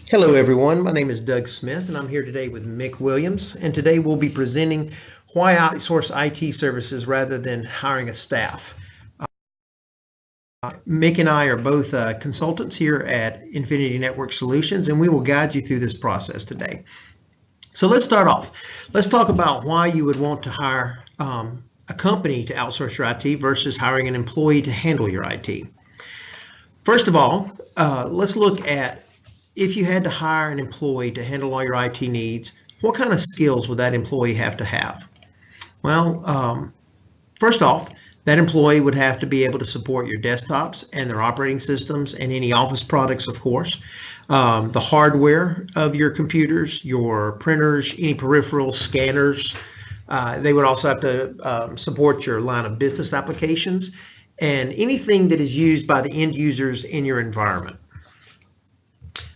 Hello, everyone. My name is Doug Smith, and I'm here today with Mick Williams. And today we'll be presenting why outsource IT services rather than hiring a staff. Mick and I are both consultants here at Infinity Network Solutions, and we will guide you through this process today. So let's start off. Let's talk about why you would want to hire a company to outsource your IT versus hiring an employee to handle your IT. First of all, let's look at if you had to hire an employee to handle all your IT needs, what kind of skills would that employee have to have? Well, first off, that employee would have to be able to support your desktops and their operating systems and any office products, of course, the hardware of your computers, your printers, any peripherals, scanners. They would also have to support your line of business applications and anything that is used by the end users in your environment.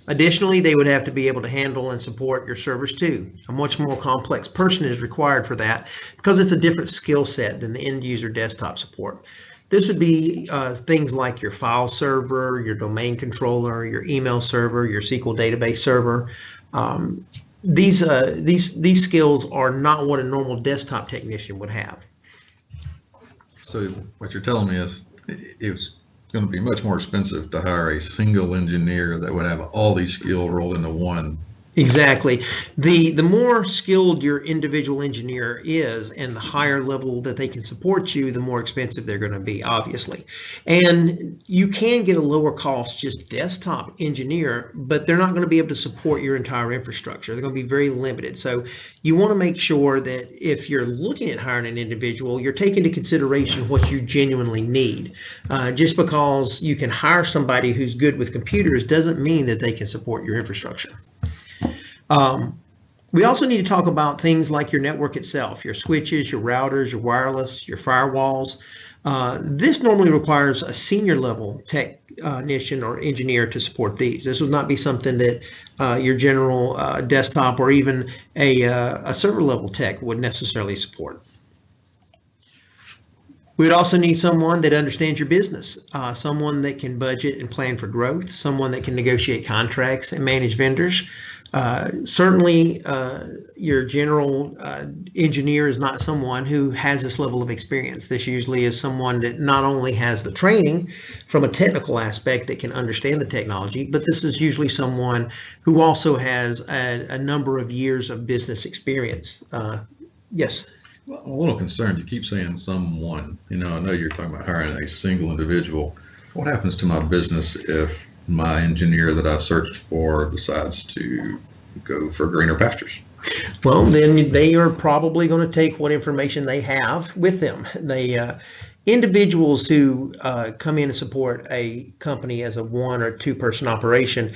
Additionally, they would have to be able to handle and support your servers too. A much more complex person is required for that because it's a different skill set than the end user desktop support. This would be things like your file server, your domain controller, your email server, your SQL database server. These skills are not what a normal desktop technician would have. So what you're telling me is it's going to be much more expensive to hire a single engineer that would have all these skills rolled into one. Exactly. The more skilled your individual engineer is and the higher level that they can support you, the more expensive they're going to be, obviously. And you can get a lower cost just desktop engineer, but they're not going to be able to support your entire infrastructure. They're going to be very limited. So you want to make sure that if you're looking at hiring an individual, you're taking into consideration what you genuinely need. Just because you can hire somebody who's good with computers doesn't mean that they can support your infrastructure. We also need to talk about things like your network itself, your switches, your routers, your wireless, your firewalls. This normally requires a senior level technician or engineer to support these. This would not be something that your general desktop or even a server level tech would necessarily support. We would also need someone that understands your business, someone that can budget and plan for growth, someone that can negotiate contracts and manage vendors. Certainly, your general engineer is not someone who has this level of experience. This usually is someone that not only has the training from a technical aspect that can understand the technology, but this is usually someone who also has a number of years of business experience. Yes. Well, I'm a little concerned. You keep saying someone. I know you're talking about hiring a single individual. What happens to my business if my engineer that I've searched for decides to go for greener pastures? Well, then they are probably going to take what information they have with them. Individuals who come in and support a company as a one or two person operation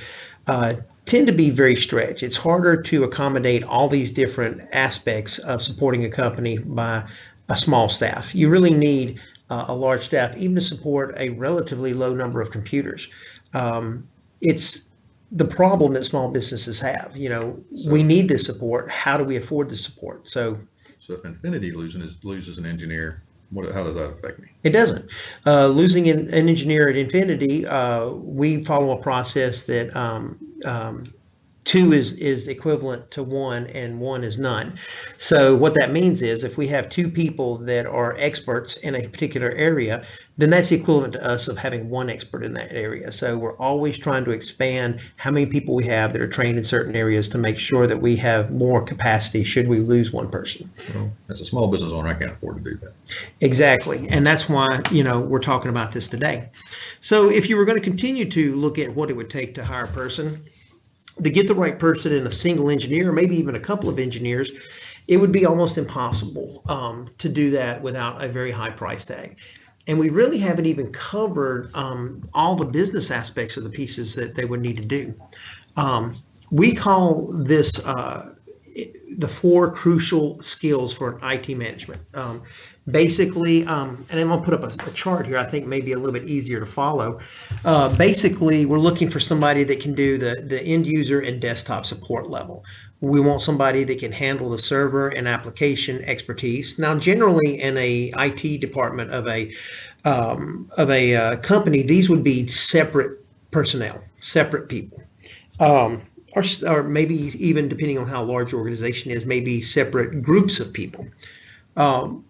tend to be very stretched. It's harder to accommodate all these different aspects of supporting a company by a small staff. You really need a large staff, even to support a relatively low number of computers. It's the problem that small businesses have. We need this support. How do we afford the support? So if Infinity loses an engineer, how does that affect me? It doesn't. Losing an engineer at Infinity, we follow a process that two is equivalent to one and one is none. So what that means is if we have two people that are experts in a particular area, then that's equivalent to us of having one expert in that area. So we're always trying to expand how many people we have that are trained in certain areas to make sure that we have more capacity should we lose one person. Well, as a small business owner, I can't afford to do that. Exactly. And that's why, we're talking about this today. So if you were going to continue to look at what it would take to hire a person, to get the right person in a single engineer, or maybe even a couple of engineers, it would be almost impossible to do that without a very high price tag. And we really haven't even covered all the business aspects of the pieces that they would need to do. We call this the 4 crucial skills for IT management. Basically, and I'm going to put up a chart here, I think maybe a little bit easier to follow. Basically, we're looking for somebody that can do the end user and desktop support level. We want somebody that can handle the server and application expertise. Now, generally in a IT department of a company, these would be separate personnel, separate people. um, or maybe even depending on how large your organization is, maybe separate groups of people. Um,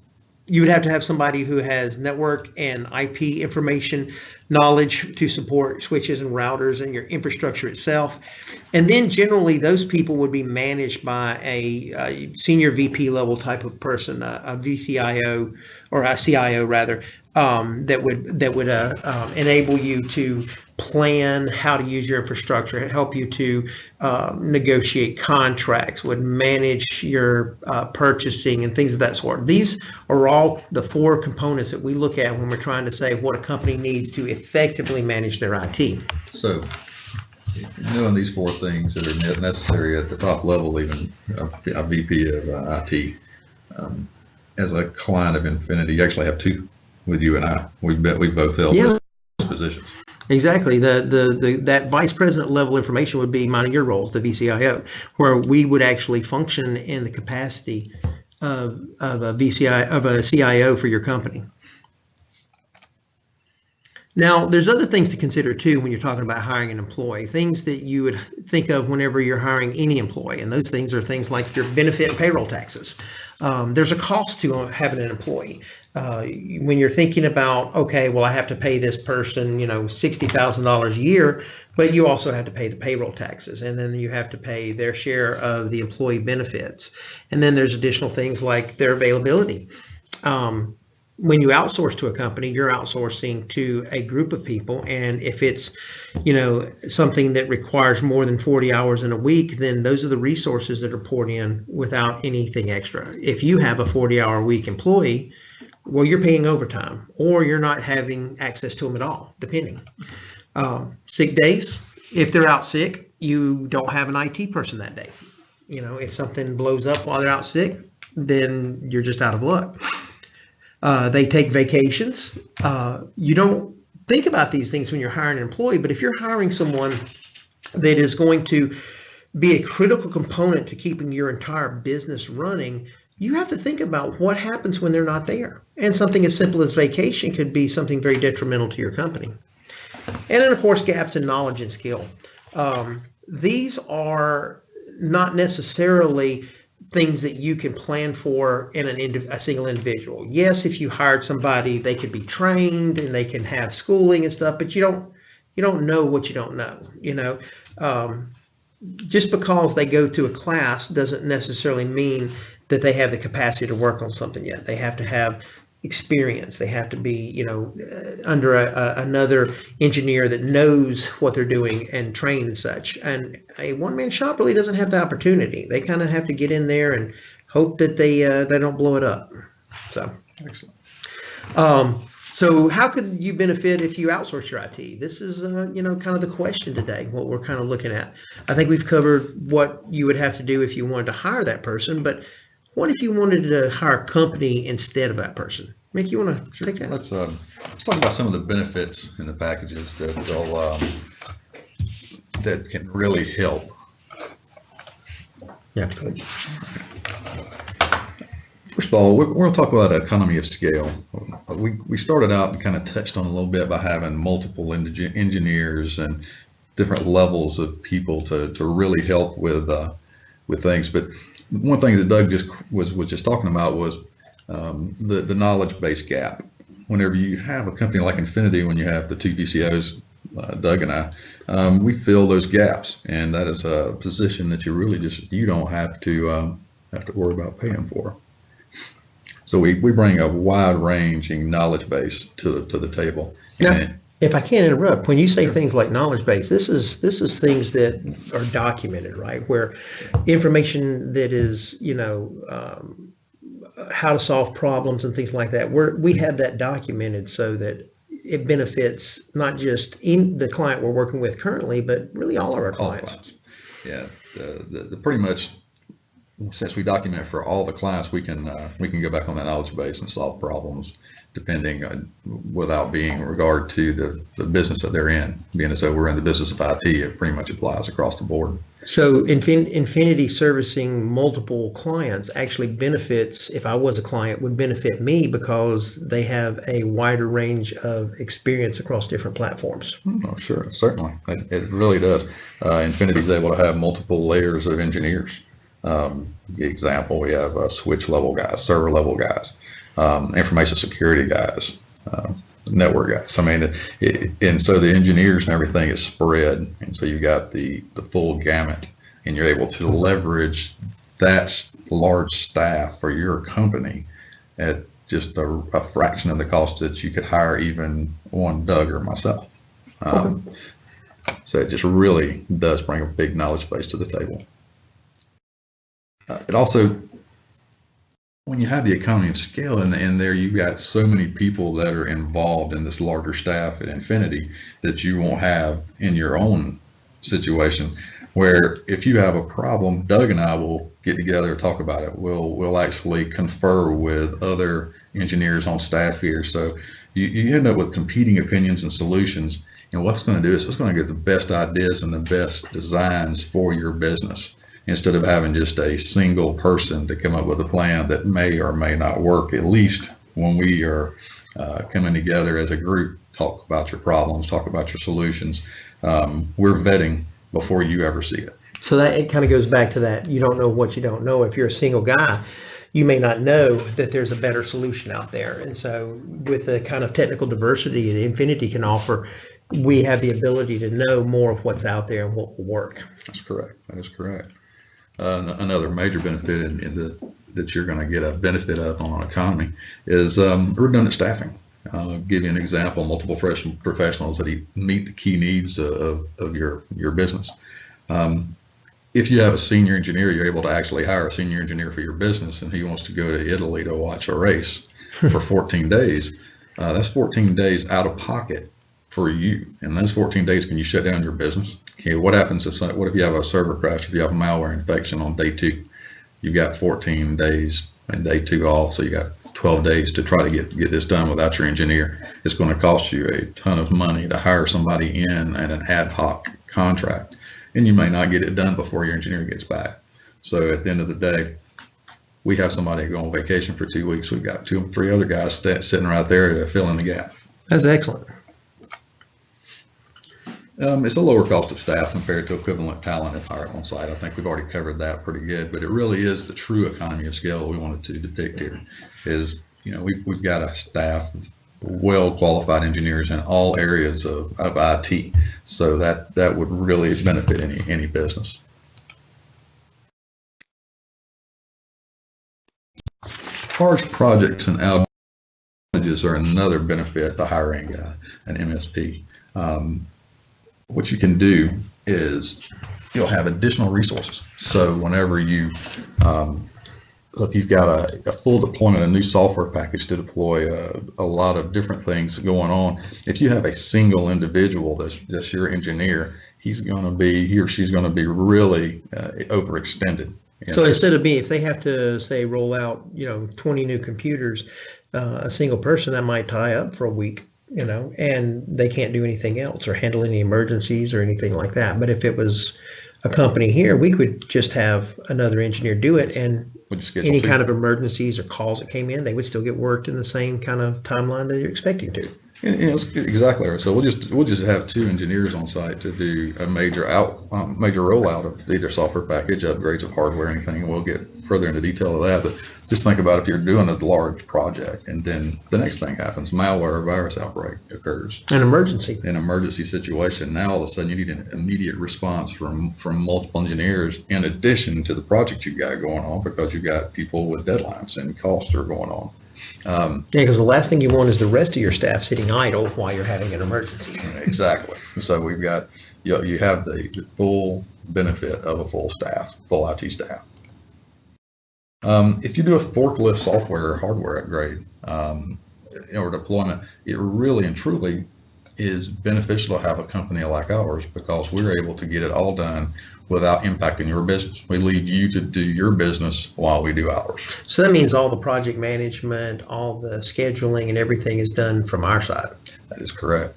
you would have to have somebody who has network and IP information knowledge to support switches and routers and your infrastructure itself. And then generally those people would be managed by a senior VP level type of person, a VCIO or a CIO rather, that would enable you to plan how to use your infrastructure, help you to negotiate contracts, would manage your purchasing and things of that sort. These are all the four components that we look at when we're trying to say what a company needs to effectively manage their IT. So, knowing these four things that are necessary at the top level, even a VP of IT, as a client of Infinity, you actually have two with you and I. We both held those positions. Exactly. That vice president level information would be mine and your roles, the VCIO, where we would actually function in the capacity of a CIO for your company. Now, there's other things to consider too when you're talking about hiring an employee, things that you would think of whenever you're hiring any employee. And those things are things like your benefit and payroll taxes. There's a cost to having an employee. When you're thinking about, okay, well, I have to pay this person, $60,000 a year, but you also have to pay the payroll taxes, and then you have to pay their share of the employee benefits. And then there's additional things like their availability. When you outsource to a company, you're outsourcing to a group of people. And if it's, something that requires more than 40 hours in a week, then those are the resources that are poured in without anything extra. If you have a 40-hour week employee, well, you're paying overtime, or you're not having access to them at all, depending. Sick days, if they're out sick, you don't have an IT person that day. If something blows up while they're out sick, then you're just out of luck. They take vacations. You don't think about these things when you're hiring an employee, but if you're hiring someone that is going to be a critical component to keeping your entire business running, you have to think about what happens when they're not there. And something as simple as vacation could be something very detrimental to your company. And then, of course, gaps in knowledge and skill. These are not necessarily things that you can plan for in a single individual. Yes, if you hired somebody, they could be trained and they can have schooling and stuff, but you don't know what you don't know. Just because they go to a class doesn't necessarily mean that they have the capacity to work on something yet. They have to have experience. They have to be, under another engineer that knows what they're doing and trained and such. And a one-man shop really doesn't have the opportunity. They kind of have to get in there and hope that they don't blow it up. So, Excellent. So how could you benefit if you outsource your IT? This is, kind of the question today, what we're kind of looking at. I think we've covered what you would have to do if you wanted to hire that person, but what if you wanted to hire a company instead of that person? Mick, you want to take that? Let's talk about some of the benefits in the packages that that can really help. Yeah. First of all, we're going to talk about economy of scale. We started out and kind of touched on a little bit by having multiple engineers and different levels of people to really help with things. But one thing that Doug was just talking about was the knowledge base gap. Whenever you have a company like Infinity, when you have the two VCOs, Doug and I, we fill those gaps, and that is a position that you don't have to worry about paying for. So we bring a wide-ranging knowledge base to the table. Now, if I can't interrupt, when you say things like knowledge base, this is things that are documented, right? Where information that is, how to solve problems and things like that, we have that documented so that it benefits not just in the client we're working with currently, but really all of our clients. Yeah, the pretty much since we document for all the clients, we can go back on that knowledge base and solve problems depending without being regard to the business that they're in. Being as though we're in the business of IT, it pretty much applies across the board. So Infinity servicing multiple clients actually benefits, if I was a client, would benefit me because they have a wider range of experience across different platforms. Oh, sure, certainly. It really does. Infinity is able to have multiple layers of engineers. Example, we have switch level guys, server level guys, information security guys, network guys. I mean, and so the engineers and everything is spread, and so you got the full gamut, and you're able to leverage that large staff for your company at just a fraction of the cost that you could hire even one Doug or myself. So it just really does bring a big knowledge base to the table. It also, when you have the economy of scale and there you've got so many people that are involved in this larger staff at Infinity that you won't have in your own situation, where if you have a problem, Doug and I will get together and talk about it. We'll actually confer with other engineers on staff here. So you end up with competing opinions and solutions. And what's going to do is it's going to get the best ideas and the best designs for your business, instead of having just a single person to come up with a plan that may or may not work. At least when we are coming together as a group, talk about your problems, talk about your solutions. We're vetting before you ever see it. So that it kind of goes back to that, you don't know what you don't know. If you're a single guy, you may not know that there's a better solution out there. And so with the kind of technical diversity that Infinity can offer, we have the ability to know more of what's out there and what will work. That's correct. That is correct. Another major benefit that you're going to get a benefit of on an economy is redundant staffing. I'll give you an example: multiple professionals that meet the key needs of your business. If you have a senior engineer, you're able to actually hire a senior engineer for your business, and he wants to go to Italy to watch a race for 14 days. That's 14 days out of pocket for you. And those 14 days, can you shut down your business? Okay, what happens what if you have a server crash, if you have a malware infection on day 2? You've got 14 days and day 2 off, so you got 12 days to try to get this done without your engineer. It's going to cost you a ton of money to hire somebody in at an ad hoc contract, and you may not get it done before your engineer gets back. So at the end of the day, we have somebody go on vacation for 2 weeks. We've got 2 or 3 other guys sitting right there to fill in the gap. That's excellent. It's a lower cost of staff compared to equivalent talent if hired on site. I think we've already covered that pretty good, but it really is the true economy of scale we wanted to depict here. Is, we've got a staff of well qualified engineers in all areas of IT, so that would really benefit any business. Large projects and outages are another benefit to hiring an MSP. What you can do is you'll have additional resources. So whenever if you've got a full deployment, a new software package to deploy, a lot of different things going on, if you have a single individual that's your engineer, he or she's going to be really overextended. So instead of if they have to say roll out 20 new computers, a single person, that might tie up for a week, and they can't do anything else or handle any emergencies or anything like that. But if it was a company here, we could just have another engineer do it, and any kind of emergencies or calls that came in, they would still get worked in the same kind of timeline that you're expecting to. Exactly right. So we'll just have 2 engineers on site to do a major rollout of either software package, upgrades of hardware, anything, and we'll get further into detail of that. But just think about if you're doing a large project and then the next thing happens, malware or virus outbreak occurs. An emergency situation. Now all of a sudden you need an immediate response from multiple engineers in addition to the project you've got going on, because you've got people with deadlines and costs are going on. Because the last thing you want is the rest of your staff sitting idle while you're having an emergency. Exactly. So we've got, you have the full benefit of a full IT staff. If you do a forklift software or hardware upgrade or deployment, it really and truly is beneficial to have a company like ours because we're able to get it all done without impacting your business. We leave you to do your business while we do ours. So that means all the project management, all the scheduling and everything is done from our side. That is correct.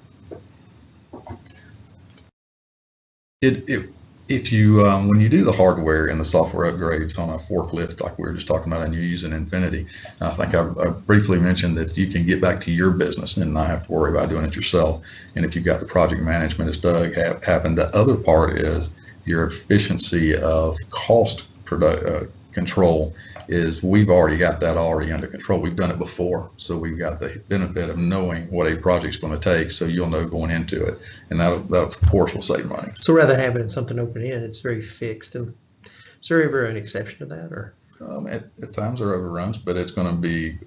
If you when you do the hardware and the software upgrades on a forklift like we were just talking about and you're using Infinity, I think I briefly mentioned that you can get back to your business and not have to worry about doing it yourself. And if you've got the project management, as Doug happened, the other part is your efficiency of cost control is we've already got that already under control. We've done it before, so we've got the benefit of knowing what a project's going to take, so you'll know going into it, and that of course will save money. So rather than having something open in, it's very fixed. And is there ever an exception to that, or at times there are overruns, but it's going to be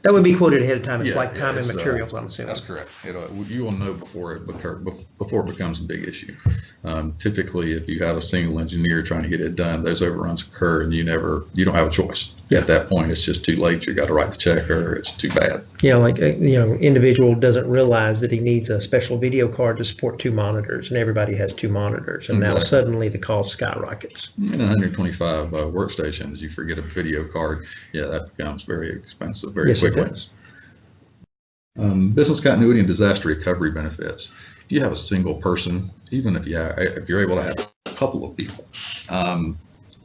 that would be quoted ahead of time. It's yeah, like time and it's, materials, I'm assuming. That's correct. You will know before it becomes a big issue. Typically, if you have a single engineer trying to get it done, those overruns occur, and you don't have a choice. Yeah. At that point, it's just too late. You got to write the check, or it's too bad. Yeah, like individual doesn't realize that he needs a special video card to support 2 monitors, and everybody has 2 monitors, and now suddenly the cost skyrockets. In 125 workstations, you forget a video card. Yeah, that becomes very expensive very quickly. It does. Business continuity and disaster recovery benefits. If you have a single person, even if you're able to have a couple of people,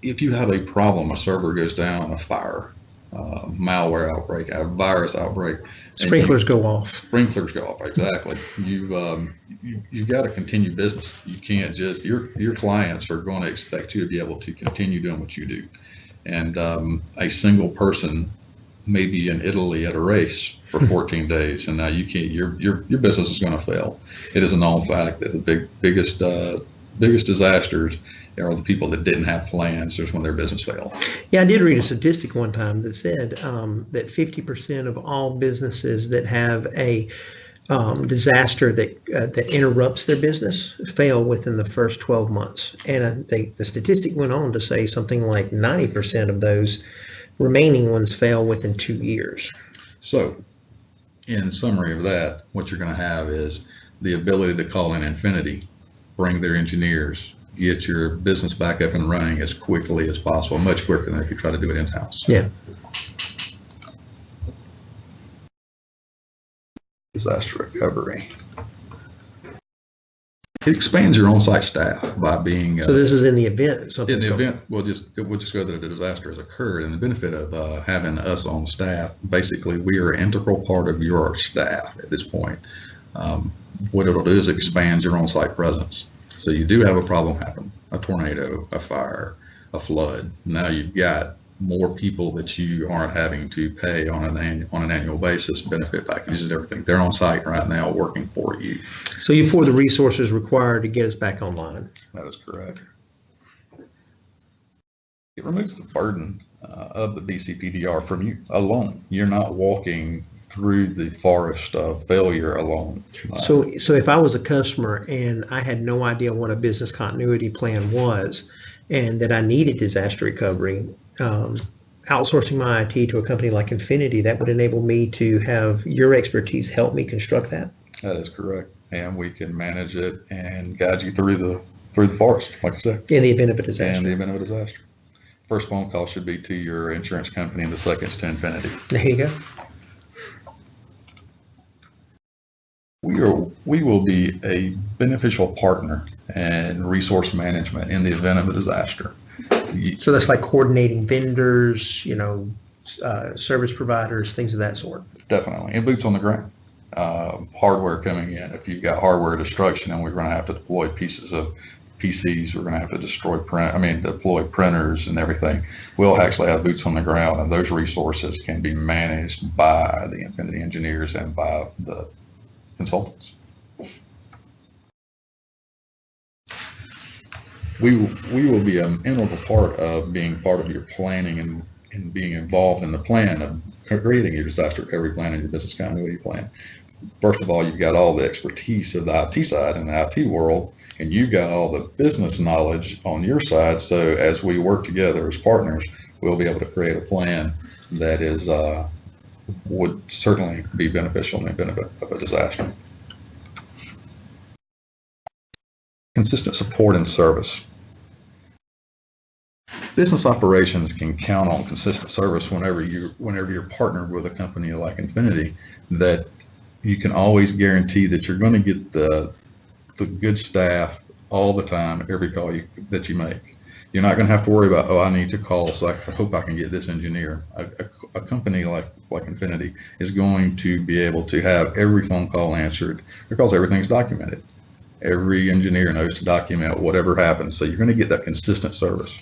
if you have a problem, a server goes down, a fire, malware outbreak, a virus outbreak, sprinklers go off. Sprinklers go off, exactly. You've got to continue business. You can't just your clients are going to expect you to be able to continue doing what you do, and a single person may be in Italy at a race for 14 days, and now you can't. Your business is going to fail. It is a known fact that the biggest disasters are the people that didn't have plans. Just when their business failed. Yeah, I did read a statistic one time that said that 50% of all businesses that have a disaster that interrupts their business fail within the first 12 months. And the statistic went on to say something like 90% of those remaining ones fail within 2 years. So, in summary of that, what you're going to have is the ability to call in Infinity, bring their engineers, get your business back up and running as quickly as possible, much quicker than if you try to do it in-house. Yeah. Disaster recovery. It expands your on-site staff by being. So this is in the event. In the event, we'll just go that a disaster has occurred, and the benefit of having us on staff, basically, we are an integral part of your staff at this point. What it'll do is expand your on-site presence. So you do have a problem happen, a tornado, a fire, a flood. Now you've got more people that you aren't having to pay on an annual basis, benefit packages, everything. They're on site right now working for you. So you pour the resources required to get us back online. That is correct. It removes the burden of the BCPDR from you alone. You're not walking through the forest of failure alone. So if I was a customer and I had no idea what a business continuity plan was, and that I needed disaster recovery, outsourcing my IT to a company like Infinity, that would enable me to have your expertise help me construct that? That is correct. And we can manage it and guide you through the forest, like I said. In the event of a disaster. In the event of a disaster. First phone call should be to your insurance company, and the second's to Infinity. There you go. We will be a beneficial partner and resource management in the event of a disaster. So that's like coordinating vendors, service providers, things of that sort. Definitely, and boots on the ground. Hardware coming in. If you've got hardware destruction, and we're going to have to deploy pieces of PCs, we're going to have to deploy printers and everything. We'll actually have boots on the ground, and those resources can be managed by the Infinity engineers and by the consultants. We will be an integral part of being part of your planning and being involved in the plan of creating your disaster recovery plan and your business continuity plan. First of all, you've got all the expertise of the IT side in the IT world, and you've got all the business knowledge on your side. So as we work together as partners, we'll be able to create a plan that is would certainly be beneficial in the event of a disaster. Consistent support and service. Business operations can count on consistent service whenever you're partnered with a company like Infinity, that you can always guarantee that you're going to get the good staff all the time, every call that you make. You're not going to have to worry about, oh, I need to call, so I hope I can get this engineer. A company like Infinity is going to be able to have every phone call answered because everything's documented. Every engineer knows to document whatever happens, so you're going to get that consistent service.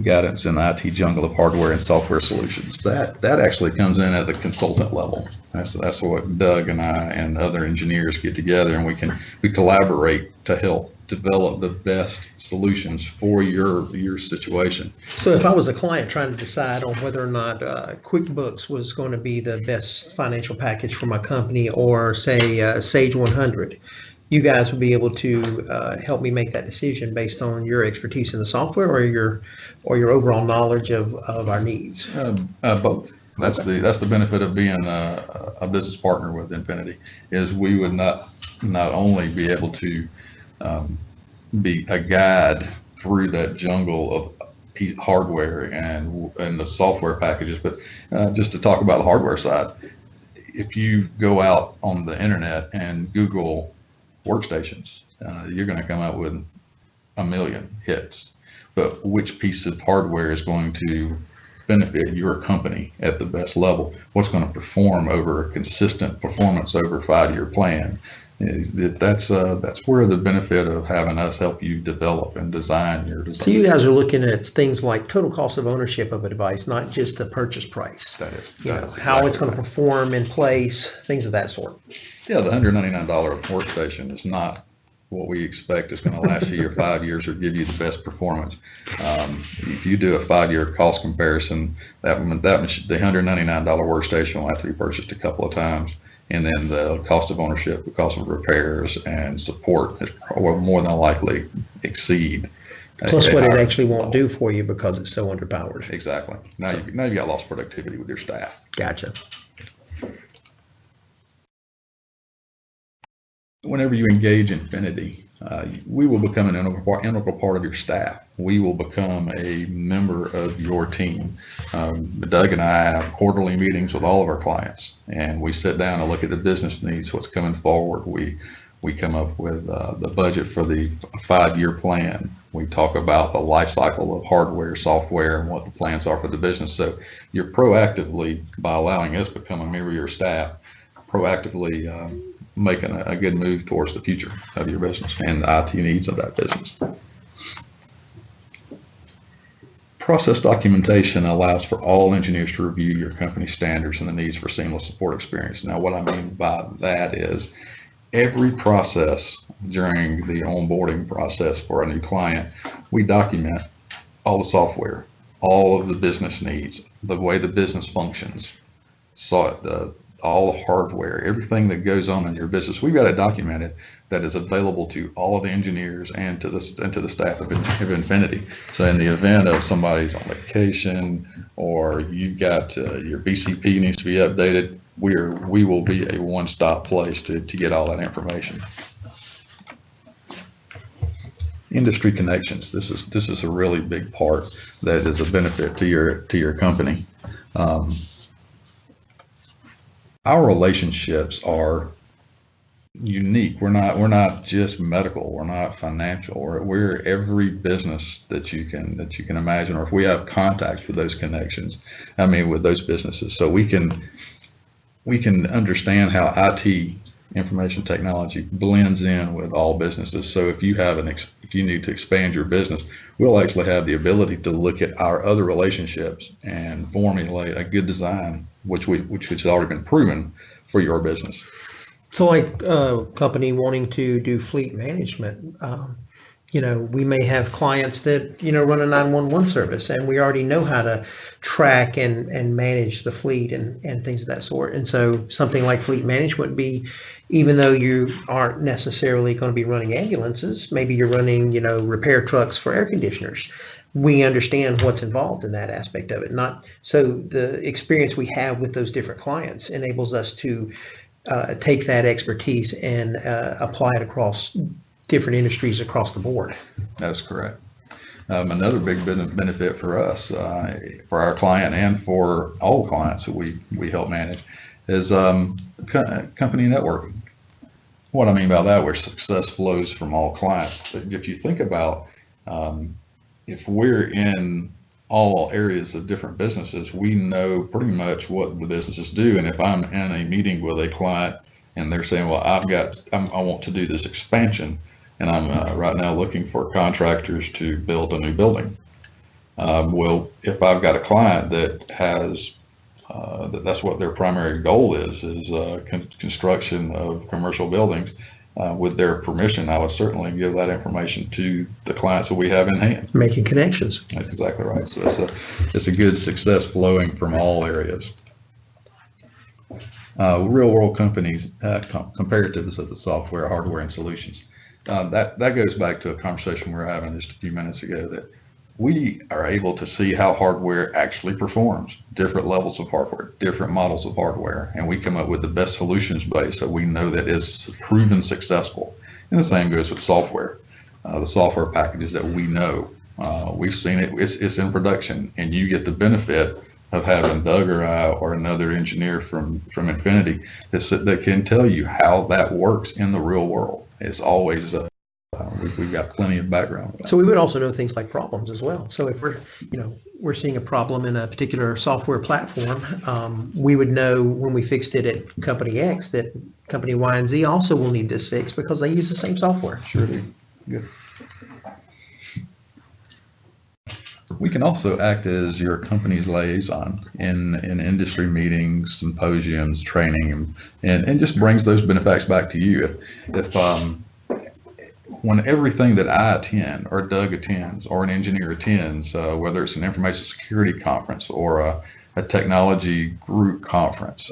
Guidance in the IT jungle of hardware and software solutions. That actually comes in at the consultant level. That's what Doug and I and other engineers get together, and we collaborate to help develop the best solutions for your situation. So if I was a client trying to decide on whether or not QuickBooks was going to be the best financial package for my company, or say Sage 100, you guys would be able to help me make that decision based on your expertise in the software or your overall knowledge of our needs? Both. That's the benefit of being a business partner with Infinity, is we would not only be able to be a guide through that jungle of hardware and the software packages, but just to talk about the hardware side, if you go out on the internet and Google workstations, you're going to come out with a million hits. But which piece of hardware is going to benefit your company at the best level? What's going to perform over a consistent performance over a 5-year plan? That's where the benefit of having us help you develop and design your design. So you guys are looking at things like total cost of ownership of a device, not just the purchase price. That is. How it's going to perform in place, things of that sort. Yeah, the $199 workstation is not what we expect is going to last you your 5 years or give you the best performance. If you do a 5-year cost comparison, the $199 workstation will have to be purchased a couple of times, and then the cost of ownership, the cost of repairs and support will more than likely exceed. Plus what it actually won't do for you because it's so underpowered. Exactly. Now you got lost productivity with your staff. Gotcha. Whenever you engage Infinity, we will become an integral part of your staff. We will become a member of your team. Doug and I have quarterly meetings with all of our clients, and we sit down and look at the business needs, what's coming forward. We come up with the budget for the 5-year plan. We talk about the life cycle of hardware, software, and what the plans are for the business. So you're proactively, by allowing us to become a member of your staff, proactively making a good move towards the future of your business and the IT needs of that business. Process documentation allows for all engineers to review your company standards and the needs for seamless support experience. Now, what I mean by that is every process during the onboarding process for a new client, we document all the software, all of the business needs, the way the business functions, all the hardware, everything that goes on in your business. We've got it documented that is available to all of the engineers and to the staff of Infinity. So in the event of somebody's on vacation or you've got your BCP needs to be updated, we will be a one-stop place to get all that information. Industry connections. This is a really big part that is a benefit to your company. Our relationships are unique. We're not just medical. We're not financial. We're every business that you can imagine. Or if we have contacts with those connections, with those businesses, so we can understand how IT, information technology, blends in with all businesses. So if you need to expand your business, we'll actually have the ability to look at our other relationships and formulate a good design, which has already been proven for your business. So like a company wanting to do fleet management, we may have clients that, run a 911 service, and we already know how to track and manage the fleet and things of that sort. And so something like fleet management would be, even though you aren't necessarily going to be running ambulances, maybe you're running, repair trucks for air conditioners. We understand what's involved in that aspect of it. So the experience we have with those different clients enables us to take that expertise and apply it across different industries across the board. That's correct. Another big benefit for us, for our client and for all clients that we help manage, is company networking. What I mean by that, where success flows from all clients. If you think about, if we're in all areas of different businesses, we know pretty much what the businesses do. And if I'm in a meeting with a client and they're saying, well, I want to do this expansion, and I'm right now looking for contractors to build a new building. Well, if I've got a client that has, that's what their primary goal is construction of commercial buildings, with their permission, I would certainly give that information to the clients that we have in hand. Making connections. That's exactly right. So it's a good success flowing from all areas. Real world companies, comparatives of the software, hardware, and solutions. That goes back to a conversation we were having just a few minutes ago, that we are able to see how hardware actually performs, different levels of hardware, different models of hardware, and we come up with the best solutions base so we know that it's proven successful. And the same goes with software. The software packages that we know, we've seen it, it's in production, and you get the benefit of having Doug or I or another engineer from Infinity that can tell you how that works in the real world. It's always we've got plenty of background. So we would also know things like problems as well. So if we're seeing a problem in a particular software platform, we would know when we fixed it at company X that company Y and Z also will need this fixed because they use the same software. Sure do. Good. We can also act as your company's liaison in industry meetings, symposiums, training, and just brings those benefits back to you. If when everything that I attend or Doug attends or an engineer attends, whether it's an information security conference or a technology group conference,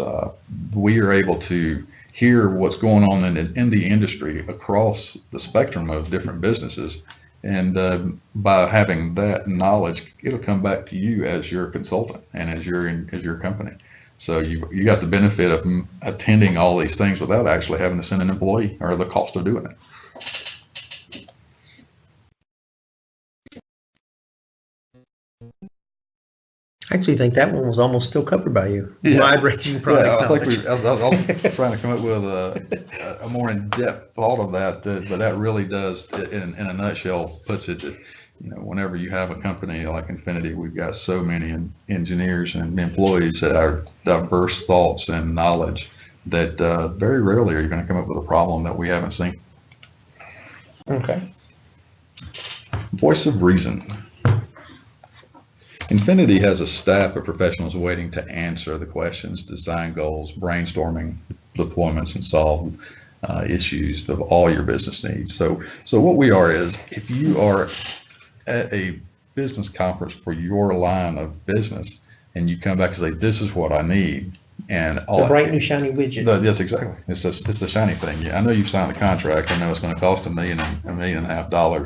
we are able to hear what's going on in the industry across the spectrum of different businesses. And by having that knowledge, it'll come back to you as your consultant and as your company. So you got the benefit of attending all these things without actually having to send an employee or the cost of doing it. I actually think that one was almost still covered by you. Yeah. Wide-ranging product knowledge. I was trying to come up with a more in-depth thought of that, but that really does, in a nutshell, puts it that, whenever you have a company like Infinity, we've got so many engineers and employees that are diverse thoughts and knowledge that very rarely are you going to come up with a problem that we haven't seen. Okay. Voice of reason. Infinity has a staff of professionals waiting to answer the questions, design goals, brainstorming deployments, and solve issues of all your business needs. So what we are is, if you are at a business conference for your line of business and you come back and say, this is what I need, and all the bright new shiny widget. Yes, exactly. It's the shiny thing. Yeah, I know you've signed the contract. I know it's going to cost $1.5 million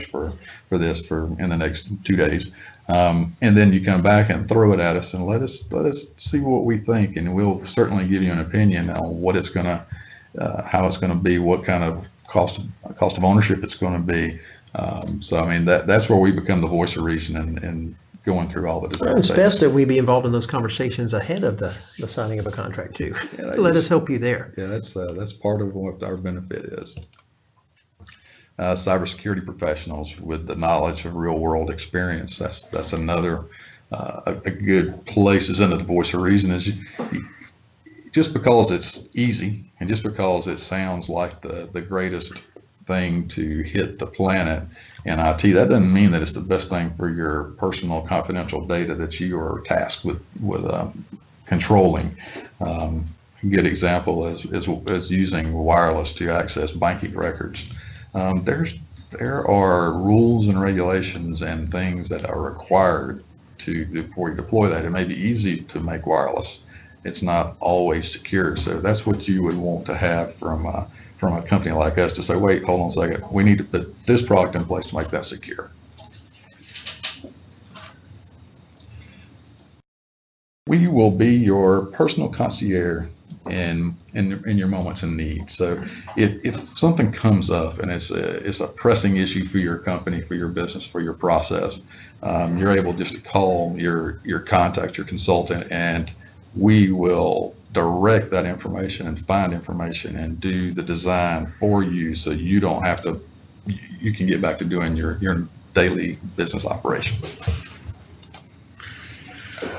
for this in the next 2 days. And then you come back and throw it at us and let us see what we think, and we'll certainly give you an opinion on what it's going to, how it's going to be, what kind of cost of ownership it's going to be. So I mean that's where we become the voice of reason and going through all the design. Well, it's best that we be involved in those conversations ahead of the signing of a contract too. Yeah, let us help you there. Yeah, that's part of what our benefit is. Cybersecurity professionals with the knowledge of real world experience. That's another a good place is in the voice of reason. Is just because it's easy and just because it sounds like the greatest thing to hit the planet in IT, that doesn't mean that it's the best thing for your personal confidential data that you are tasked with controlling. A good example is using wireless to access banking records. There are rules and regulations and things that are required before you deploy that. It may be easy to make wireless. It's not always secure. So that's what you would want to have from a company like us to say, wait, hold on a second. We need to put this product in place to make that secure. We will be your personal concierge in your moments in need. So if something comes up and it's a pressing issue for your company, for your business, for your process, you're able just to call your contact, your consultant, and we will direct that information and find information and do the design for you, so you don't have to, you can get back to doing your daily business operation.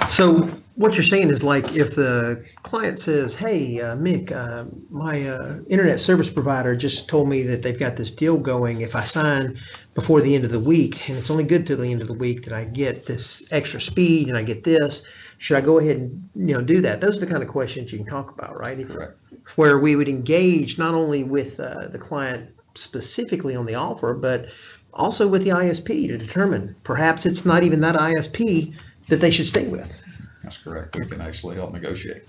So what you're saying is, like, if the client says, hey, Mick, my internet service provider just told me that they've got this deal going. If I sign before the end of the week, and it's only good till the end of the week, that I get this extra speed and I get this, should I go ahead and do that? Those are the kind of questions you can talk about, right? Correct. Where we would engage not only with the client specifically on the offer, but also with the ISP to determine perhaps it's not even that ISP that they should stay with. That's correct. We can actually help negotiate.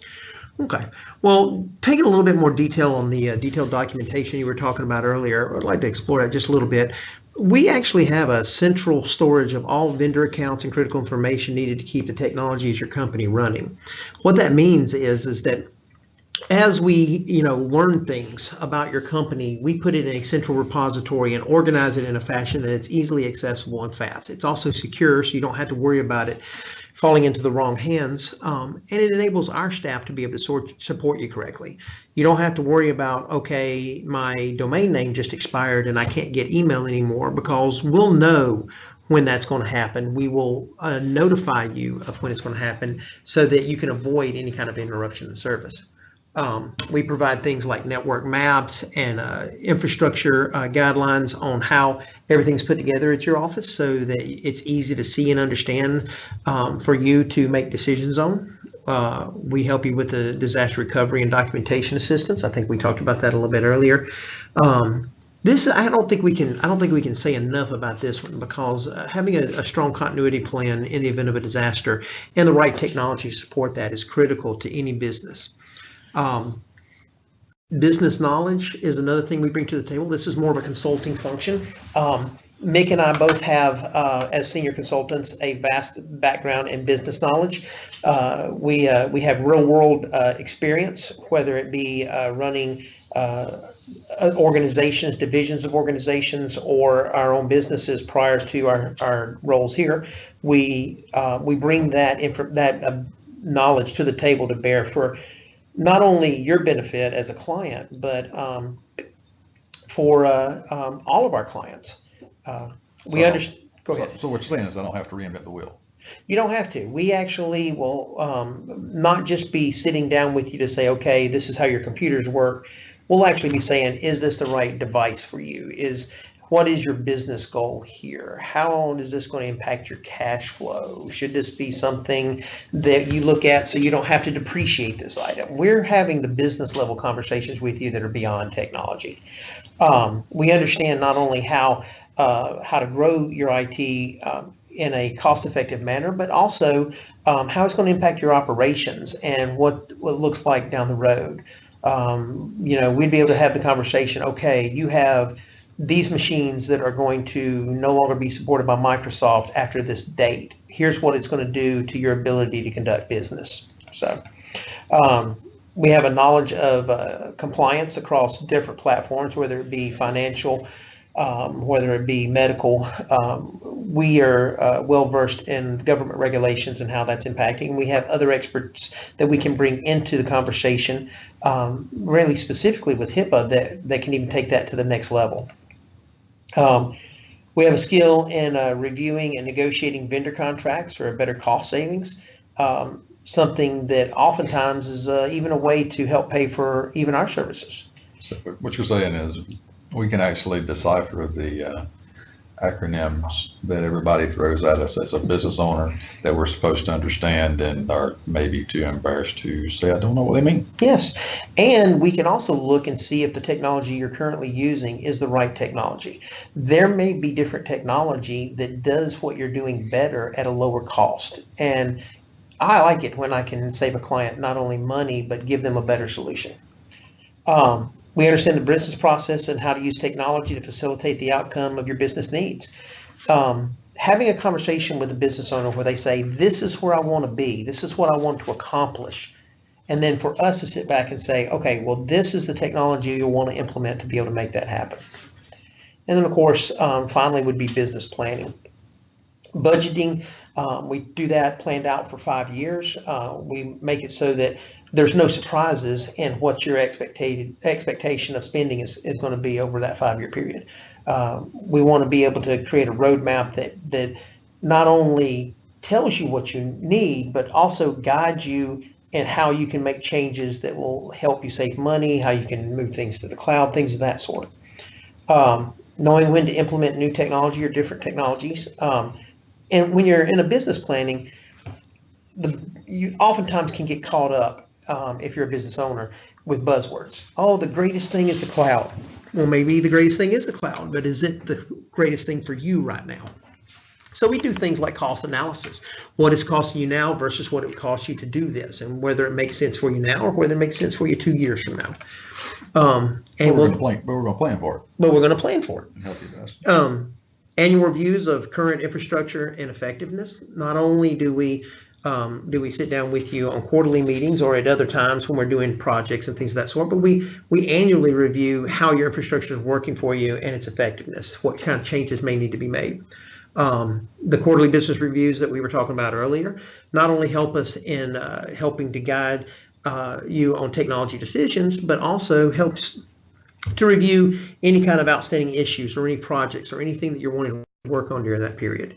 Okay. Well, taking a little bit more detail on the detailed documentation you were talking about earlier, I'd like to explore that just a little bit. We actually have a central storage of all vendor accounts and critical information needed to keep the technology as your company running. What that means is that as we learn things about your company, we put it in a central repository and organize it in a fashion that it's easily accessible and fast. It's also secure, so you don't have to worry about it falling into the wrong hands, and it enables our staff to be able to support you correctly. You don't have to worry about, okay, my domain name just expired and I can't get email anymore, because we'll know when that's going to happen. We will notify you of when it's going to happen so that you can avoid any kind of interruption in service. We provide things like network maps and infrastructure guidelines on how everything's put together at your office, so that it's easy to see and understand for you to make decisions on. We help you with the disaster recovery and documentation assistance. I think we talked about that a little bit earlier. This, I don't think we can say enough about this one, because having a strong continuity plan in the event of a disaster and the right technology to support that is critical to any business. Business knowledge is another thing we bring to the table. This is more of a consulting function. Mick and I both have, as senior consultants, a vast background in business knowledge. We have real world experience, whether it be running organizations, divisions of organizations, or our own businesses prior to our roles here. We bring that knowledge to the table to bear for not only your benefit as a client, but for all of our clients. We understand. Go ahead. So what you're saying is I don't have to reinvent the wheel. You don't have to. We actually will not just be sitting down with you to say, okay, this is how your computers work. We'll actually be saying, is this the right device for you? What is your business goal here? How is this going to impact your cash flow? Should this be something that you look at so you don't have to depreciate this item? We're having the business level conversations with you that are beyond technology. We understand not only how to grow your IT in a cost-effective manner, but also how it's going to impact your operations and what it looks like down the road. We'd be able to have the conversation, okay, you have these machines that are going to no longer be supported by Microsoft after this date. Here's what it's going to do to your ability to conduct business. So we have a knowledge of compliance across different platforms, whether it be financial, whether it be medical. We are well versed in government regulations and how that's impacting. We have other experts that we can bring into the conversation, really specifically with HIPAA, that can even take that to the next level. We have a skill in reviewing and negotiating vendor contracts for a better cost savings, something that oftentimes is even a way to help pay for even our services. So what you're saying is we can actually decipher the acronyms that everybody throws at us as a business owner that we're supposed to understand and are maybe too embarrassed to say, I don't know what they mean. Yes. And we can also look and see if the technology you're currently using is the right technology. There may be different technology that does what you're doing better at a lower cost. And I like it when I can save a client not only money, but give them a better solution. We understand the business process and how to use technology to facilitate the outcome of your business needs. Having a conversation with a business owner where they say, this is where I want to be, this is what I want to accomplish, And then for us to sit back and say, okay, well, this is the technology you'll want to implement to be able to make that happen. And then, of course, finally would be business planning. Budgeting, we do that planned out for 5 years. We make it so that there's no surprises in what your expectation of spending is going to be over that 5-year period. We want to be able to create a roadmap that not only tells you what you need, but also guides you in how you can make changes that will help you save money, how you can move things to the cloud, things of that sort. Knowing when to implement new technology or different technologies. And when you're in a business planning, you oftentimes can get caught up, if you're a business owner, with buzzwords. Oh, the greatest thing is the cloud. Well, maybe the greatest thing is the cloud, but is it the greatest thing for you right now? So we do things like cost analysis. What is costing you now versus what it would cost you to do this, and whether it makes sense for you now or whether it makes sense for you 2 years from now. And we're going to plan for it. But we're going to plan for it. And help you best. Annual reviews of current infrastructure and effectiveness. Not only do we sit down with you on quarterly meetings or at other times when we're doing projects and things of that sort, but we annually review how your infrastructure is working for you and its effectiveness, what kind of changes may need to be made. The quarterly business reviews that we were talking about earlier not only help us in helping to guide you on technology decisions, but also helps to review any kind of outstanding issues or any projects or anything that you're wanting to work on during that period.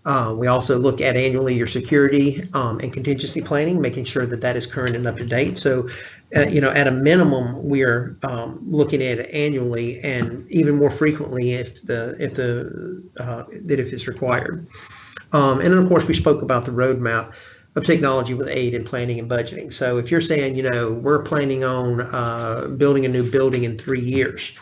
We also look at annually your security and contingency planning, making sure that that is current and up to date. So, at a minimum, we are looking at it annually, and even more frequently if it's required. And then, of course, we spoke about the roadmap of technology with aid in planning and budgeting. So if you're saying, we're planning on building a new building in 3 years,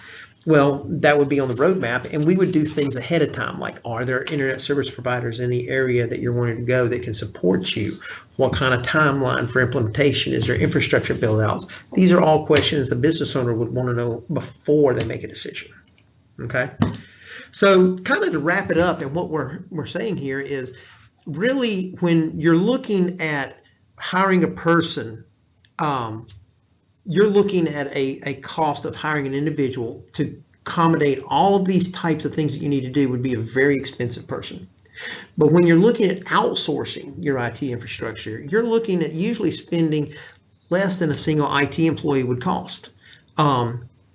well, that would be on the roadmap, and we would do things ahead of time, like, are there internet service providers in the area that you're wanting to go that can support you? What kind of timeline for implementation? Is there infrastructure build outs? These are all questions the business owner would want to know before they make a decision. Okay. So kind of to wrap it up, and what we're saying here is, really, when you're looking at hiring a person, you're looking at a cost of hiring an individual to accommodate all of these types of things that you need to do would be a very expensive person. But when you're looking at outsourcing your IT infrastructure, you're looking at usually spending less than a single IT employee would cost.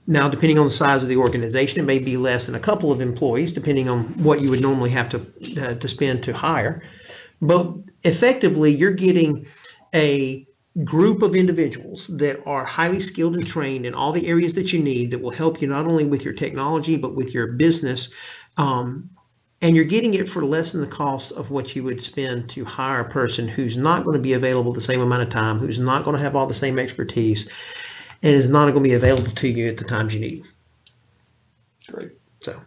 Now, depending on the size of the organization, it may be less than a couple of employees, depending on what you would normally have to spend to hire. But effectively, you're getting a group of individuals that are highly skilled and trained in all the areas that you need that will help you not only with your technology, but with your business. And you're getting it for less than the cost of what you would spend to hire a person who's not going to be available the same amount of time, who's not going to have all the same expertise, and is not going to be available to you at the times you need. Great. So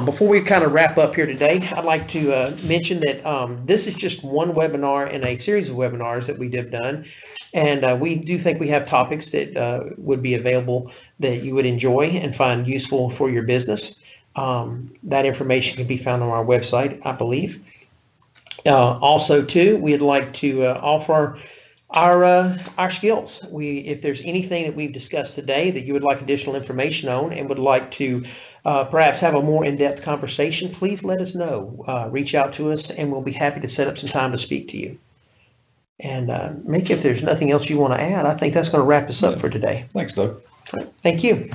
before we kind of wrap up here today, I'd like to mention that this is just one webinar in a series of webinars that we have done. And we do think we have topics that would be available that you would enjoy and find useful for your business. That information can be found on our website, I believe. Also, too, we'd like to offer our skills. If there's anything that we've discussed today that you would like additional information on and would like to perhaps have a more in-depth conversation, please let us know. Reach out to us, and we'll be happy to set up some time to speak to you. And Mick, if there's nothing else you want to add, I think that's going to wrap us up for today. Thanks, Doug. All right. Thank you.